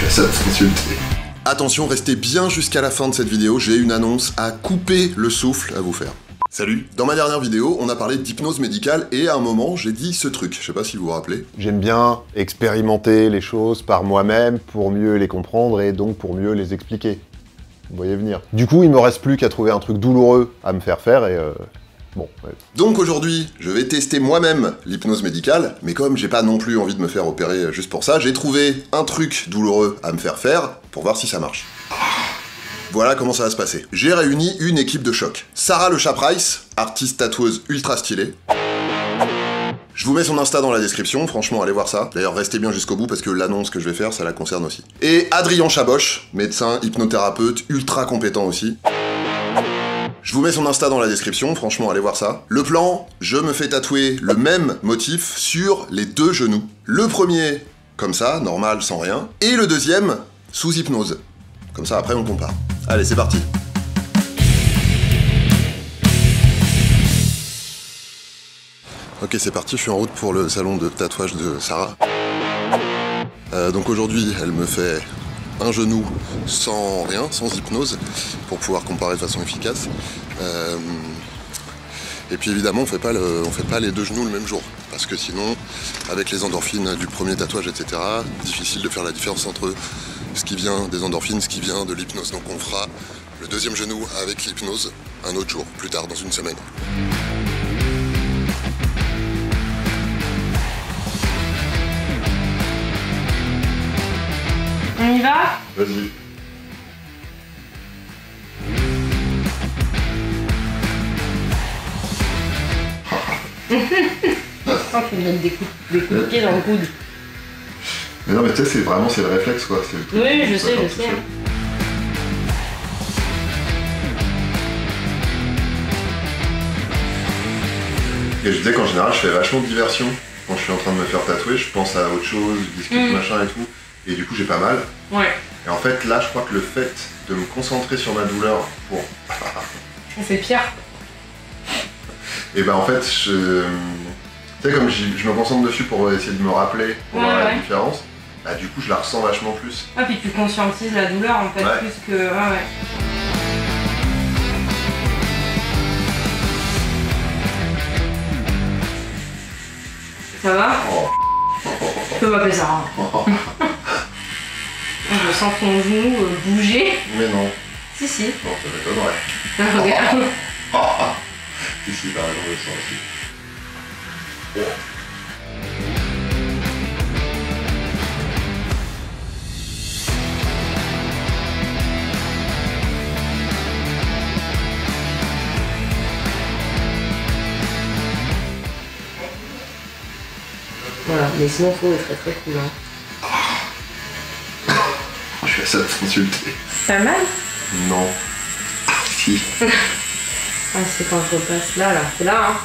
fais ça de consulter. Attention, restez bien jusqu'à la fin de cette vidéo, j'ai une annonce à couper le souffle à vous faire. Salut. Dans ma dernière vidéo, on a parlé d'hypnose médicale et à un moment, j'ai dit ce truc, je sais pas si vous vous rappelez. J'aime bien expérimenter les choses par moi-même pour mieux les comprendre et donc pour mieux les expliquer. Vous voyez venir. Du coup, il me reste plus qu'à trouver un truc douloureux à me faire faire et bon. Ouais. Donc aujourd'hui, je vais tester moi-même l'hypnose médicale, mais comme j'ai pas non plus envie de me faire opérer juste pour ça, j'ai trouvé un truc douloureux à me faire faire pour voir si ça marche. Voilà comment ça va se passer. J'ai réuni une équipe de choc. Sarah le Chat-Price, artiste tatoueuse ultra stylée. Je vous mets son Insta dans la description, franchement allez voir ça. D'ailleurs restez bien jusqu'au bout parce que l'annonce que je vais faire, ça la concerne aussi. Et Adrien Chaboche, médecin, hypnothérapeute, ultra compétent aussi. Je vous mets son Insta dans la description, franchement allez voir ça. Le plan, je me fais tatouer le même motif sur les deux genoux. Le premier, comme ça, normal, sans rien. Et le deuxième, sous hypnose. Comme ça après on compare. Allez c'est parti. Ok c'est parti, je suis en route pour le salon de tatouage de Sarah. Donc aujourd'hui elle me fait un genou sans rien, sans hypnose, pour pouvoir comparer de façon efficace. Et puis évidemment on fait pas les deux genoux le même jour, parce que sinon, avec les endorphines du premier tatouage, etc., difficile de faire la différence entre ce qui vient des endorphines, ce qui vient de l'hypnose. Donc on fera le deuxième genou avec l'hypnose un autre jour, plus tard, dans une semaine. On y va? Vas-y. Je pense qu'il vient de des coups de pied dans le coude. Mais non mais tu sais, c'est le réflexe quoi. Oui, je sais. Et je disais qu'en général, je fais vachement de diversion. Quand je suis en train de me faire tatouer, je pense à autre chose, je discute, machin et tout. Et du coup, j'ai pas mal. Ouais. Et en fait, là, je crois que le fait de me concentrer sur ma douleur pour... C'est pire. Et ben en fait, tu sais, comme je me concentre dessus pour essayer de me rappeler, pour voir la différence, bah du coup, je la ressens vachement plus. Ah, puis tu conscientises la douleur en fait, plus que... Ah ouais. Ça va? Je peux m'appeler ça. Je sens ton genou bouger. Mais non. Si. Non, ça m'étonnerait. Regarde. Si, t'as raison, je sens aussi. Voilà, mais sinon Flo est très cool. Hein. Je fais ça de consulter. Pas mal? Non. Si. Ah, c'est quand je repasse là, c'est là, hein.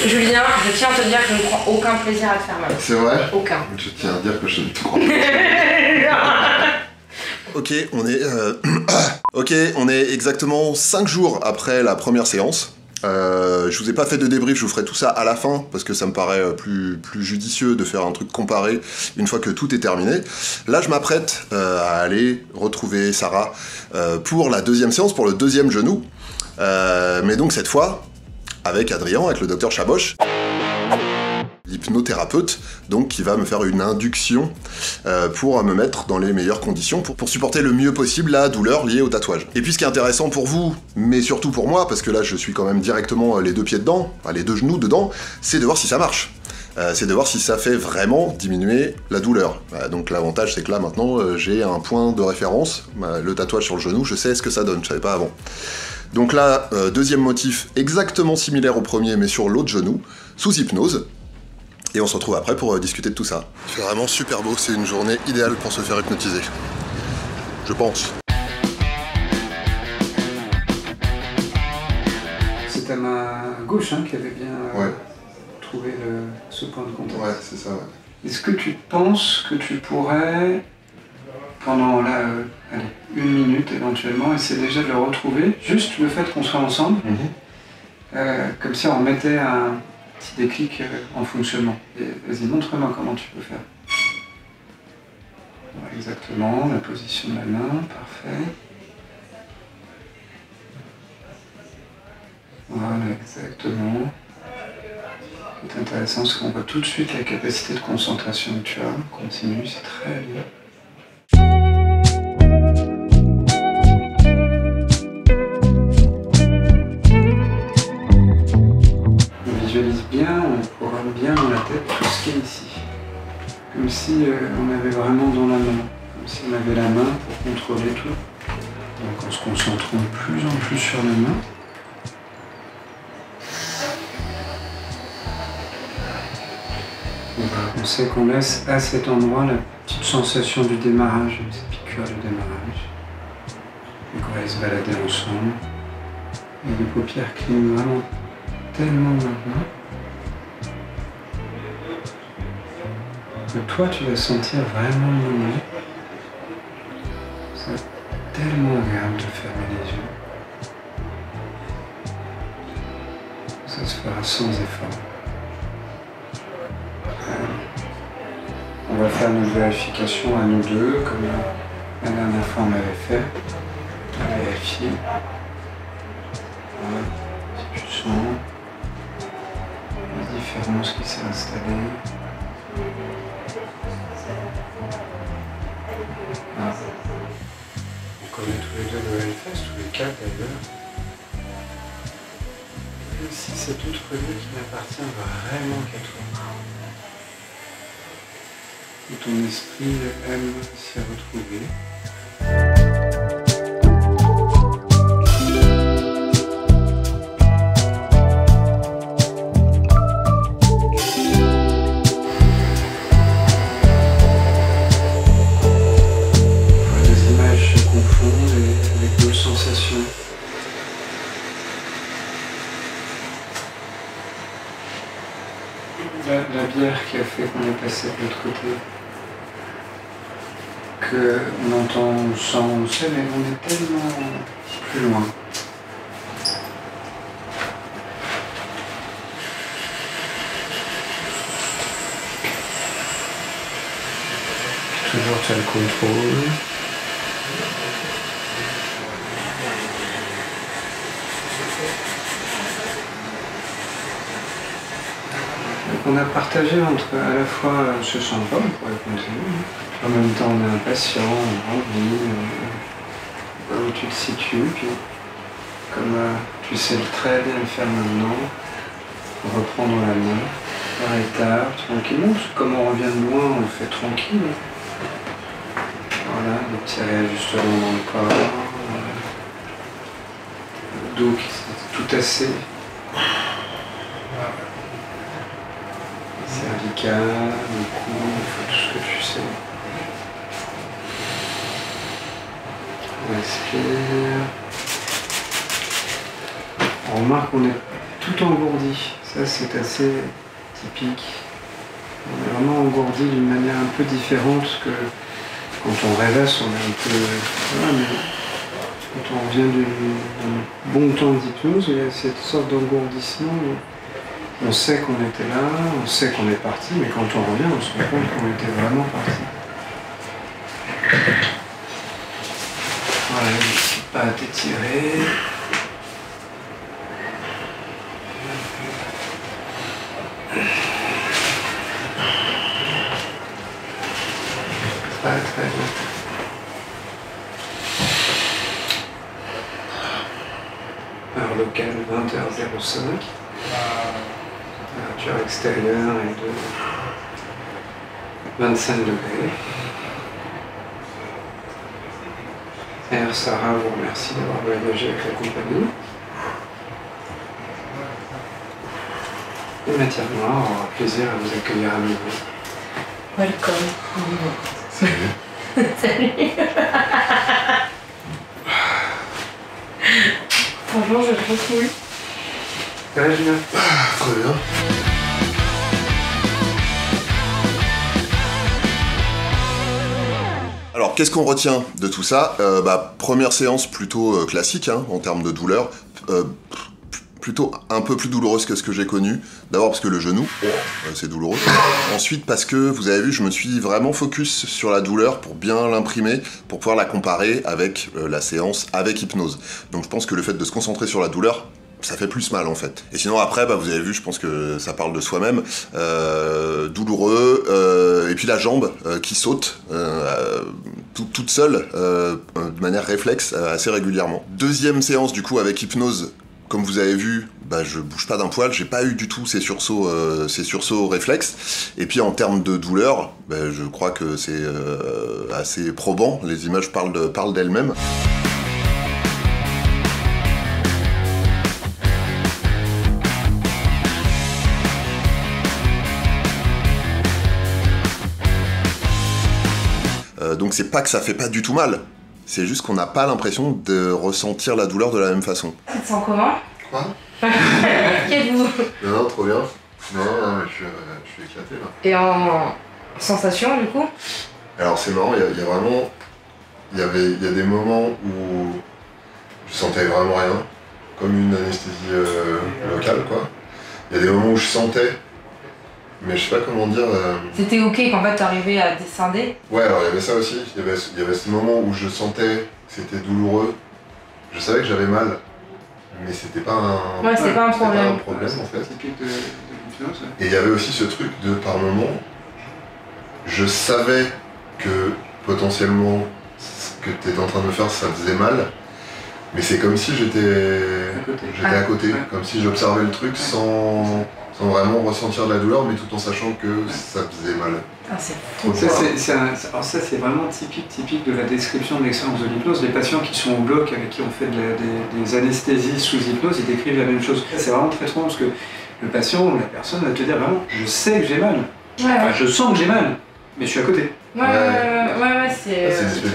Julien, je tiens à te dire que je ne prends aucun plaisir à te faire mal. C'est vrai? Aucun. Je tiens à dire que je ne te crois pas. Ok, on est exactement 5 jours après la première séance. Je vous ai pas fait de débrief, je vous ferai tout ça à la fin, parce que ça me paraît plus judicieux de faire un truc comparé une fois que tout est terminé. Là, je m'apprête à aller retrouver Sarah pour la deuxième séance, pour le deuxième genou. Mais donc cette fois, avec Adrien, avec le docteur Chaboche, l'hypnothérapeute, donc qui va me faire une induction pour me mettre dans les meilleures conditions pour supporter le mieux possible la douleur liée au tatouage. Et puis ce qui est intéressant pour vous, mais surtout pour moi, parce que là je suis quand même directement les deux pieds dedans, enfin, les deux genoux dedans, c'est de voir si ça marche. C'est de voir si ça fait vraiment diminuer la douleur. Donc l'avantage c'est que là maintenant j'ai un point de référence, le tatouage sur le genou, je sais ce que ça donne, je savais pas avant. Donc là, deuxième motif exactement similaire au premier mais sur l'autre genou, sous hypnose. Et on se retrouve après pour discuter de tout ça. C'est vraiment super beau, c'est une journée idéale pour se faire hypnotiser. Je pense. C'est à ma gauche hein, qui avait bien trouvé ce point de contact. Ouais, c'est ça, ouais. Est-ce que tu penses que tu pourrais, pendant là, allez, 1 minute éventuellement, essayer déjà de le retrouver, juste le fait qu'on soit ensemble, comme si on mettait un petit déclic en fonctionnement. Et vas-y, montre-moi comment tu peux faire. Voilà, exactement, la position de la main, parfait. Voilà, exactement. C'est intéressant parce qu'on voit tout de suite la capacité de concentration que tu as. Continue, c'est très bien. On visualise bien, on programme bien dans la tête tout ce qui est ici. Comme si on avait vraiment dans la main. Comme si on avait la main pour contrôler tout. Donc en se concentrant de plus en plus sur la main. On sait qu'on laisse à cet endroit la petite sensation du démarrage, une petite piqûre de démarrage. Et qu'on va se balader ensemble. Et les paupières clignent vraiment tellement maintenant. Que toi tu vas sentir vraiment le moment. C'est tellement agréable de fermer les yeux. Ça se fera sans effort. On va faire notre vérification à nous deux, comme la dernière fois on l'avait fait. On va vérifier. Voilà. Si tu sens la différence qui s'est installée. Voilà. On connaît tous les deux le Hellfest, tous les quatre d'ailleurs. Et aussi cet autre lieu qui n'appartient vraiment qu'à toi. Où ton esprit aime s'y retrouver. Les images se confondent avec d'autres sensations. La bière qui a fait qu'on est passé de l'autre côté. On entend, on sent, on sait, mais on est tellement plus loin. Toujours tu as le contrôle. Donc on a partagé entre à la fois ce sympa, on pourrait continuer. En même temps, on est impatient, on a envie, où tu te situes, puis comme tu sais très bien le faire maintenant, reprendre la main, par étapes, tranquillement, parce que comme on revient de loin, on le fait tranquille. Voilà, des petits réajustements dans le corps, le dos qui s'est tout assez. Cervical, le cou, il faut tout ce que tu sais. On respire. On remarque qu'on est tout engourdi. Ça, c'est assez typique. On est vraiment engourdi d'une manière un peu différente que quand on rêvasse, on est un peu. Voilà, mais quand on revient d'un bon temps d'hypnose, il y a cette sorte d'engourdissement. On sait qu'on était là, on sait qu'on est parti, mais quand on revient, on se rend compte qu'on était vraiment parti. Voilà, n'hésite pas à t'étirer. Très très bien. Heure locale 20h05. Température extérieure est de 25 degrés. Air Sarah vous remercie d'avoir voyagé avec la compagnie. Et Matière Noire aura plaisir à vous accueillir à nouveau. Welcome. Salut. Salut. Franchement, je trop cool. Ça va, Julien? Très bien. Alors, qu'est-ce qu'on retient de tout ça? Première séance plutôt classique, hein, en termes de douleur. plutôt un peu plus douloureuse que ce que j'ai connu. D'abord parce que le genou, c'est douloureux. Ensuite parce que, vous avez vu, je me suis vraiment focus sur la douleur pour bien l'imprimer, pour pouvoir la comparer avec la séance avec hypnose. Donc je pense que le fait de se concentrer sur la douleur, ça fait plus mal en fait. Et sinon après, vous avez vu, je pense que ça parle de soi-même, douloureux, et puis la jambe qui saute toute seule, de manière réflexe, assez régulièrement. Deuxième séance du coup avec hypnose, comme vous avez vu, je bouge pas d'un poil, j'ai pas eu du tout ces sursauts réflexes. Et puis en termes de douleur, je crois que c'est assez probant, les images parlent d'elles-mêmes. Donc c'est pas que ça fait pas du tout mal, c'est juste qu'on n'a pas l'impression de ressentir la douleur de la même façon. Tu te sens comment? Quoi? Qu'êtes-vous? Non, trop bien. Non, je suis éclaté là. Et en sensation du coup? Alors c'est marrant, il y a vraiment... Il y a des moments où je sentais vraiment rien, comme une anesthésie locale quoi. Il y a des moments où je sentais, mais je sais pas comment dire... C'était ok qu'en fait t'arrivais à descender? Ouais, alors il y avait ça aussi, il y avait ce moment où je sentais que c'était douloureux, je savais que j'avais mal, mais c'était pas un... Ouais, c'était pas un problème. C'était pas un problème en fait. Et il y avait aussi ce truc de, par moment, je savais que potentiellement ce que t'étais en train de faire ça faisait mal, mais c'est comme si j'étais à côté, Ouais. comme si j'observais le truc sans vraiment ressentir de la douleur, mais tout en sachant que ça faisait mal. Ah, c'est fou. Alors ça c'est vraiment typique de la description de l'expérience de l'hypnose. Les patients qui sont au bloc, avec qui on fait des anesthésies sous hypnose, ils décrivent la même chose. C'est vraiment très étrange parce que le patient ou la personne va te dire vraiment « je sais que j'ai mal, enfin, je sens que j'ai mal, mais je suis à côté ». C'est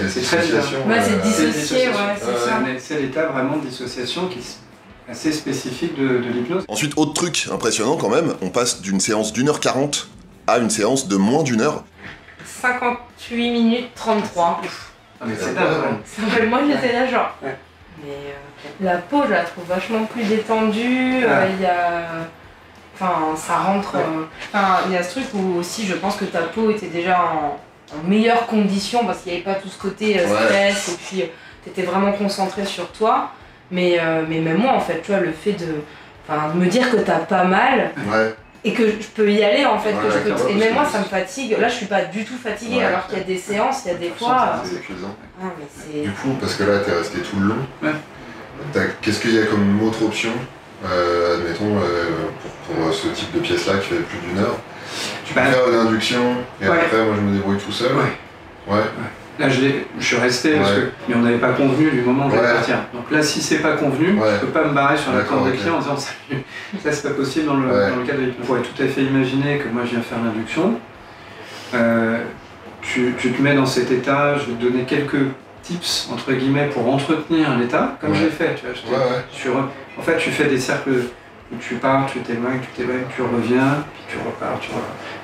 C'est très bizarre. c'est dissocié, ouais, c'est ça. C'est l'état vraiment de dissociation qui est assez spécifique de l'hypnose. Ensuite, autre truc impressionnant quand même, on passe d'une séance d'1h40 à une séance de moins d'1 heure. 58 minutes 33. Ah, mais c'est dingue, ouais. Moi j'étais là genre. Ouais. Mais la peau je la trouve vachement plus détendue, il y a... Enfin ça rentre... il y a ce truc où aussi je pense que ta peau était déjà en meilleure condition parce qu'il n'y avait pas tout ce côté stress et puis t'étais vraiment concentré sur toi. Mais même moi en fait, tu vois, le fait de me dire que t'as pas mal... Ouais. Et que je peux y aller en fait, et même moi que ça me fatigue, là je suis pas du tout fatiguée alors qu'il y a des séances, il y a des fois... C'est épuisant. Ah, mais c'est... Du coup, parce que là t'es resté tout le long, Ouais. qu'est-ce qu'il y a comme autre option, admettons, pour ce type de pièce-là qui fait plus d'1 heure? Tu peux faire une induction, et après moi je me débrouille tout seul. Ouais. Là je suis resté, mais on n'avait pas convenu du moment où j'allais partir. Donc là si c'est pas convenu, je peux pas me barrer sur la tente des clients en disant salut, ça c'est pas possible dans le cadre de l'hypnose. On pourrait tout à fait imaginer que moi je viens faire l'induction, tu te mets dans cet état, je vais te donner quelques tips entre guillemets pour entretenir l'état, comme j'ai fait, tu vois. En fait tu fais des cercles où tu pars, tu t'éloignes, tu reviens, puis tu repars,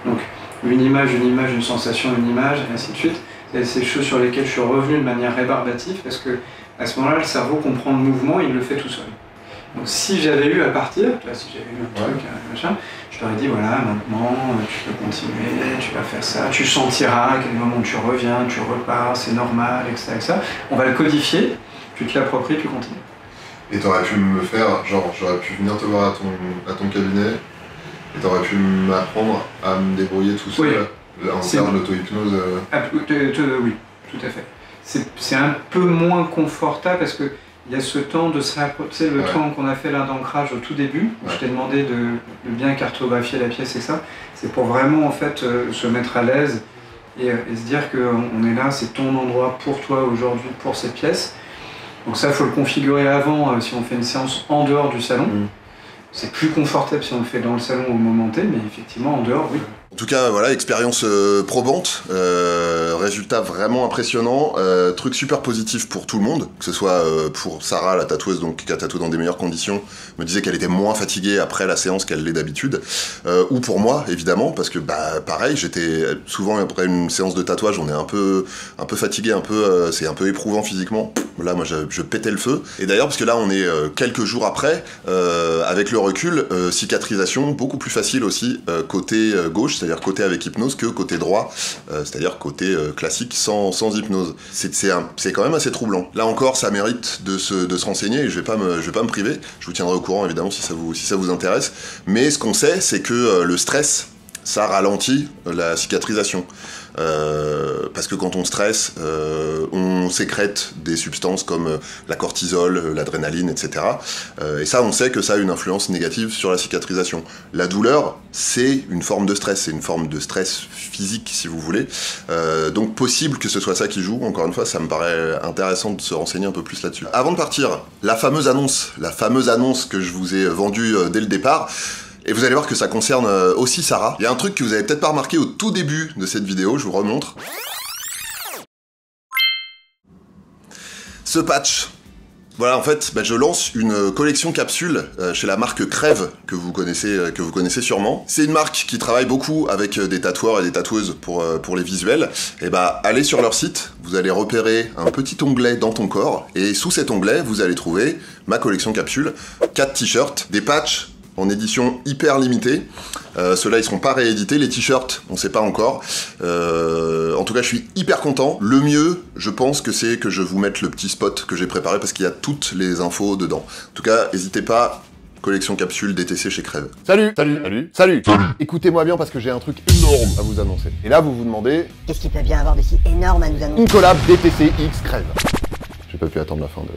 Donc une image, une sensation, une image, et ainsi de suite. C'est des choses sur lesquelles je suis revenu de manière rébarbative parce que à ce moment-là, le cerveau comprend le mouvement et il le fait tout seul. Donc si j'avais eu à partir, tu vois, si j'avais eu un truc, machin, je t'aurais dit voilà, maintenant tu peux continuer, tu vas faire ça, tu sentiras à quel moment tu reviens, tu repars, c'est normal, etc. On va le codifier, tu te l'appropries, tu continues. Et t'aurais pu me faire, genre j'aurais pu venir te voir à ton cabinet et t'aurais pu m'apprendre à me débrouiller tout seul. En termes d'auto-hypnose Oui, tout à fait. C'est un peu moins confortable parce qu'il y a ce temps de se rapprocher, tu sais, le temps qu'on a fait là d'ancrage au tout début, où je t'ai demandé de bien cartographier la pièce et ça, c'est pour vraiment en fait se mettre à l'aise et se dire qu'on est là, c'est ton endroit pour toi aujourd'hui, pour cette pièce. Donc ça, il faut le configurer avant si on fait une séance en dehors du salon. C'est plus confortable si on le fait dans le salon au moment T, mais effectivement en dehors, oui. En tout cas, voilà, expérience probante, résultat vraiment impressionnant, truc super positif pour tout le monde, que ce soit pour Sarah, la tatoueuse, donc qui a tatoué dans des meilleures conditions, me disait qu'elle était moins fatiguée après la séance qu'elle l'est d'habitude, ou pour moi, évidemment, parce que bah pareil, j'étais souvent après une séance de tatouage, on est un peu fatigué, c'est un peu éprouvant physiquement. Là, moi, je pétais le feu. Et d'ailleurs, parce que là, on est quelques jours après, avec le recul, cicatrisation beaucoup plus facile aussi côté gauche, c'est-à-dire côté avec hypnose, que côté droit, c'est-à-dire côté classique sans hypnose. C'est quand même assez troublant. Là encore, ça mérite de se renseigner, et je vais pas me priver. Je vous tiendrai au courant, évidemment, si ça vous intéresse. Mais ce qu'on sait, c'est que le stress, ça ralentit la cicatrisation. Parce que quand on stresse, on sécrète des substances comme la cortisol, l'adrénaline, etc. Et ça, on sait que ça a une influence négative sur la cicatrisation. La douleur, c'est une forme de stress, c'est une forme de stress physique, si vous voulez. Donc possible que ce soit ça qui joue. Encore une fois, ça me paraît intéressant de se renseigner un peu plus là-dessus. Avant de partir, la fameuse annonce que je vous ai vendue dès le départ. Et vous allez voir que ça concerne aussi Sarah. Il y a un truc que vous avez peut-être pas remarqué au tout début de cette vidéo, je vous remontre. Ce patch. Voilà, en fait, je lance une collection capsule chez la marque Crève, que vous connaissez sûrement. C'est une marque qui travaille beaucoup avec des tatoueurs et des tatoueuses pour les visuels. Et allez sur leur site, vous allez repérer un petit onglet dans ton corps, et sous cet onglet, vous allez trouver ma collection capsule, 4 t-shirts, des patchs, en édition hyper limitée. Ceux-là, ils seront pas réédités. Les t-shirts, on sait pas encore. En tout cas, je suis hyper content. Le mieux, je pense que c'est que je vous mette le petit spot que j'ai préparé parce qu'il y a toutes les infos dedans. En tout cas, n'hésitez pas. Collection capsule DTC chez Crève. Salut. Écoutez-moi bien parce que j'ai un truc énorme à vous annoncer. Et là, vous vous demandez... Qu'est-ce qu'il peut bien avoir de si énorme à nous annoncer? Une collab DTC X Crève. J'ai pas pu attendre la fin de...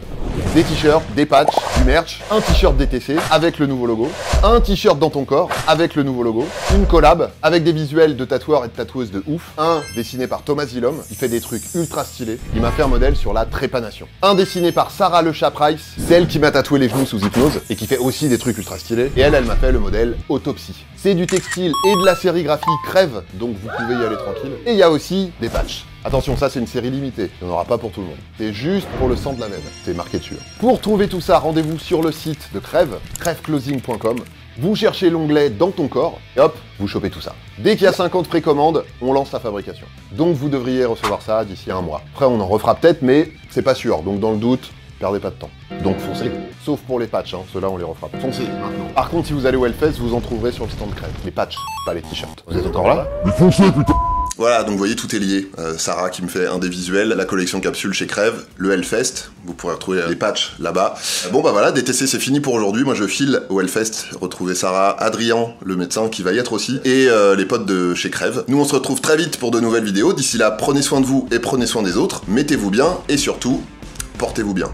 Des t-shirts, des patchs, du merch, un t-shirt DTC avec le nouveau logo, un t-shirt dans ton corps avec le nouveau logo, une collab avec des visuels de tatoueurs et de tatoueuses de ouf, un dessiné par Thomas Zilom, il fait des trucs ultra stylés, il m'a fait un modèle sur la trépanation, un dessiné par Sarah Le Chat Price, celle qui m'a tatoué les genoux sous hypnose et qui fait aussi des trucs ultra stylés, et elle m'a fait le modèle Autopsie. C'est du textile et de la sérigraphie Crève, donc vous pouvez y aller tranquille, et il y a aussi des patchs. Attention, ça c'est une série limitée, il n'y en aura pas pour tout le monde. C'est juste pour le sang de la veine, c'est marqué dessus. Pour trouver tout ça, rendez-vous sur le site de Crève, crèveclothing.com. Vous cherchez l'onglet dans ton corps, et hop, vous chopez tout ça. Dès qu'il y a 50 précommandes, on lance la fabrication. Donc vous devriez recevoir ça d'ici un mois. Après on en refera peut-être, mais c'est pas sûr, donc dans le doute, perdez pas de temps. Donc foncez. Sauf pour les patchs, ceux-là on les refera pas. Foncez maintenant. Par contre, si vous allez au Hellfest, vous en trouverez sur le stand Crève. Les patchs, pas les t-shirts. Vous êtes encore là? Mais foncez putain! Voilà, donc vous voyez, tout est lié. Sarah qui me fait un des visuels, la collection capsule chez Crève, le Hellfest, vous pourrez retrouver les patchs là-bas. Bon voilà, DTC c'est fini pour aujourd'hui, moi je file au Hellfest, retrouver Sarah, Adrien, le médecin qui va y être aussi, et les potes de chez Crève. Nous on se retrouve très vite pour de nouvelles vidéos, d'ici là prenez soin de vous et prenez soin des autres, mettez-vous bien, et surtout, portez-vous bien.